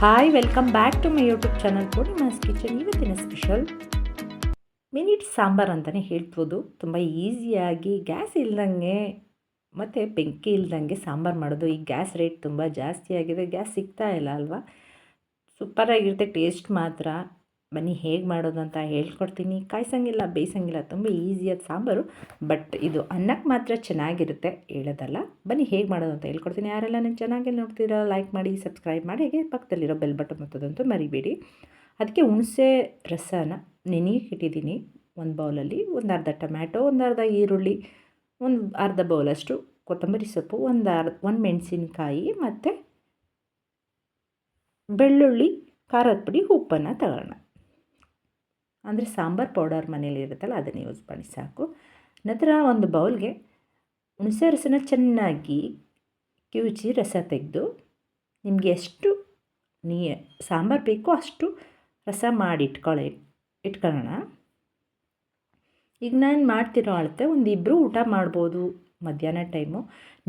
Hi welcome back to my YouTube channel Poornima's kitchen. ಇವತ್ತಿನ special minute sambar ಅಂತಲೇ ಹೇಳ್ಬೋದು. ತುಂಬ ಈಸಿಯಾಗಿ ಗ್ಯಾಸ್ ಇಲ್ದಂಗೆ ಮತ್ತು ಬೆಂಕಿ ಇಲ್ದಂಗೆ ಸಾಂಬಾರು ಮಾಡೋದು. ಈ ಗ್ಯಾಸ್ ರೇಟ್ ತುಂಬ ಜಾಸ್ತಿ ಆಗಿದೆ, ಗ್ಯಾಸ್ ಸಿಗ್ತಾ ಇಲ್ಲ ಅಲ್ವಾ. ಸೂಪರಾಗಿರುತ್ತೆ, ಟೇಸ್ಟ್ ಮಾತ್ರ. ಬನ್ನಿ ಹೇಗೆ ಮಾಡೋದು ಅಂತ ಹೇಳ್ಕೊಡ್ತೀನಿ. ಕಾಯಿಸಂಗಿಲ್ಲ, ಬೇಯಿಸಂಗಿಲ್ಲ, ತುಂಬ ಈಸಿಯಾದ ಸಾಂಬಾರು. ಬಟ್ ಇದು ಅನ್ನಕ್ಕೆ ಮಾತ್ರ ಚೆನ್ನಾಗಿರುತ್ತೆ, ಹೇಳೋದಲ್ಲ. ಬನ್ನಿ ಹೇಗೆ ಮಾಡೋದು ಅಂತ ಹೇಳ್ಕೊಡ್ತೀನಿ. ಯಾರೆಲ್ಲ ನಾನು ಚೆನ್ನಾಗಿ ನೋಡ್ತೀರಾ ಲೈಕ್ ಮಾಡಿ, ಸಬ್ಸ್ಕ್ರೈಬ್ ಮಾಡಿ, ಹಾಗೆ ಪಕ್ಕದಲ್ಲಿರೋ ಬೆಲ್ ಬಟನ್ ಒತ್ತೋದಂತೂ ಮರಿಬೇಡಿ. ಅದಕ್ಕೆ ಹುಣಸೆ ರಸನ ನೆನೆಯಕ್ಕೆ ಇಟ್ಟಿದ್ದೀನಿ ಒಂದು ಬೌಲಲ್ಲಿ. ಒಂದು ಅರ್ಧ ಟೊಮ್ಯಾಟೊ, ಒಂದು ಅರ್ಧ ಈರುಳ್ಳಿ, ಒಂದು ಅರ್ಧ ಬೌಲಷ್ಟು ಕೊತ್ತಂಬರಿ ಸೊಪ್ಪು, ಒಂದು ಮೆಣಸಿನ್ಕಾಯಿ ಮತ್ತು ಬೆಳ್ಳುಳ್ಳಿ, ಖಾರದ ಪುಡಿ, ಉಪ್ಪನ್ನು ತಗೊಳ್ಳೋಣ. ಅಂದರೆ ಸಾಂಬಾರು ಪೌಡರ್ ಮನೇಲಿ ಇರುತ್ತಲ್ಲ ಅದನ್ನು ಯೂಸ್ ಮಾಡಿ ಸಾಕು. ನಂತರ ಒಂದು ಬೌಲ್ಗೆ ಹುಣಸೆ ರಸನ ಚೆನ್ನಾಗಿ ಕಿವುಚಿ ರಸ ತೆಗೆದು, ನಿಮಗೆ ಎಷ್ಟು ಸಾಂಬಾರು ಬೇಕೋ ಅಷ್ಟು ರಸ ಮಾಡಿ ಇಟ್ಕೊಳ್ಳೋಣ. ಈಗ ನಾನು ಮಾಡ್ತಿರೋ ಅಳತೆ ಒಂದು ಇಬ್ಬರು ಊಟ ಮಾಡ್ಬೋದು ಮಧ್ಯಾಹ್ನ ಟೈಮು.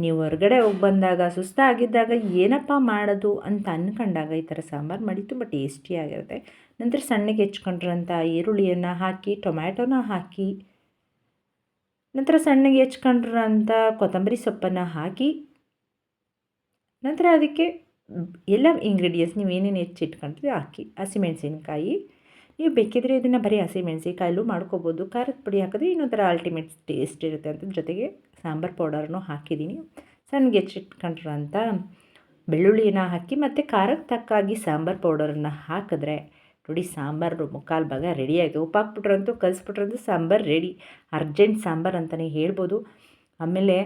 ನೀವು ಹೊರಗಡೆ ಹೋಗಿ ಬಂದಾಗ ಸುಸ್ತಾಗಿದ್ದಾಗ ಏನಪ್ಪ ಮಾಡೋದು ಅಂತ ಅಂದ್ಕೊಂಡಾಗ ಈ ಥರ ಸಾಂಬಾರು ಮಾಡಿ, ತುಂಬ ಟೇಸ್ಟಿಯಾಗಿರುತ್ತೆ. ನಂತರ ಸಣ್ಣಗೆ ಹೆಚ್ಕೊಂಡ್ರಂಥ ಈರುಳ್ಳಿಯನ್ನು ಹಾಕಿ, ಟೊಮ್ಯಾಟೊನ ಹಾಕಿ, ನಂತರ ಸಣ್ಣಗೆ ಹೆಚ್ಕೊಂಡ್ರಂಥ ಕೊತ್ತಂಬರಿ ಸೊಪ್ಪನ್ನು ಹಾಕಿ, ನಂತರ ಅದಕ್ಕೆ ಎಲ್ಲ ಇಂಗ್ರೀಡಿಯೆಂಟ್ಸ್ ನೀವು ಏನೇನು ಹೆಚ್ಚಿಟ್ಕೊಂಡ್ರಿ ಹಾಕಿ. ಹಸಿಮೆಣಸಿನ್ಕಾಯಿ, ನೀವು ಬೇಕಿದ್ರೆ ಇದನ್ನು ಬರೀ ಹಸಿಮೆಣಸಿನ್ಕಾಯಲ್ಲೂ ಮಾಡ್ಕೋಬೋದು. ಖಾರದ ಪುಡಿ ಹಾಕಿದ್ರೆ ಇನ್ನೊಂಥರ ಅಲ್ಟಿಮೇಟ್ ಟೇಸ್ಟ್ ಇರುತ್ತೆ ಅಂತ. ಜೊತೆಗೆ ಸಾಂಬಾರು ಪೌಡರ್ನೂ ಹಾಕಿದ್ದೀನಿ. ಸಣ್ಣಗೆ ಹೆಚ್ಚಿಟ್ಕೊಂಡ್ರಂಥ ಬೆಳ್ಳುಳ್ಳಿನ ಹಾಕಿ ಮತ್ತು ಖಾರಕ್ಕೆ ತಕ್ಕಾಗಿ ಸಾಂಬಾರು ಪೌಡರನ್ನು ಹಾಕಿದ್ರೆ ನೋಡಿ, ಸಾಂಬಾರು ಮುಕ್ಕಾಲು ಭಾಗ ರೆಡಿ ಆಯಿತು. ಉಪ್ಪು ಹಾಕ್ಬಿಟ್ರಂತೂ ಕಲಿಸ್ಬಿಟ್ರಂತೂ ಸಾಂಬಾರು ರೆಡಿ. ಅರ್ಜೆಂಟ್ ಸಾಂಬಾರು ಅಂತಲೇ ಹೇಳ್ಬೋದು. ಆಮೇಲೆ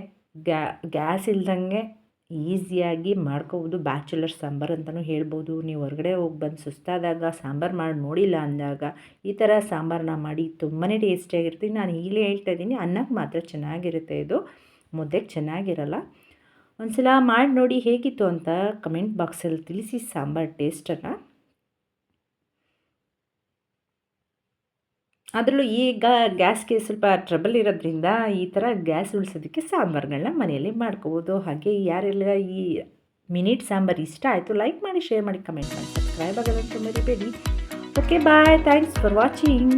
ಗ್ಯಾಸ್ ಇಲ್ದಂಗೆ ಈಸಿಯಾಗಿ ಮಾಡ್ಕೋಬೋದು. ಬ್ಯಾಚುಲರ್ ಸಾಂಬಾರು ಅಂತಲೂ ಹೇಳ್ಬೋದು. ನೀವು ಹೊರಗಡೆ ಹೋಗಿ ಬಂದು ಸುಸ್ತಾದಾಗ ಸಾಂಬಾರು ಮಾಡಿ ನೋಡಿಲ್ಲ ಅಂದಾಗ ಈ ಥರ ಸಾಂಬಾರನ್ನ ಮಾಡಿ, ತುಂಬಾ ಟೇಸ್ಟಿಯಾಗಿರ್ತೀನಿ. ನಾನು ಈಗಲೇ ಹೇಳ್ತಾ ಇದ್ದೀನಿ, ಅನ್ನಕ್ಕೆ ಮಾತ್ರ ಚೆನ್ನಾಗಿರುತ್ತೆ ಇದು, ಮುದ್ದೆಗೆ ಚೆನ್ನಾಗಿರಲ್ಲ. ಒಂದು ಸಲ ಮಾಡಿ ನೋಡಿ ಹೇಗಿತ್ತು ಅಂತ ಕಮೆಂಟ್ ಬಾಕ್ಸಲ್ಲಿ ತಿಳಿಸಿ ಸಾಂಬಾರು ಟೇಸ್ಟನ್ನು. ಅದರಲ್ಲೂ ಈಗ ಗ್ಯಾಸ್ಗೆ ಸ್ವಲ್ಪ ಟ್ರಬಲ್ ಇರೋದ್ರಿಂದ ಈ ಥರ ಗ್ಯಾಸ್ ಉಳಿಸೋದಕ್ಕೆ ಸಾಂಬಾರುಗಳನ್ನ ಮನೆಯಲ್ಲಿ ಮಾಡ್ಕೋಬೋದು. ಹಾಗೆ ಯಾರೆಲ್ಲ ಈ ಮಿನಿಟ್ ಸಾಂಬಾರು ಇಷ್ಟ ಆಯಿತು ಲೈಕ್ ಮಾಡಿ, ಶೇರ್ ಮಾಡಿ, ಕಮೆಂಟ್ ಮಾಡಿ, ಸಬ್ಸ್ಕ್ರೈಬ್ ಆಗೋದಂತೂ ಮರಿಬೇಡಿ. Okay bye, thanks for watching.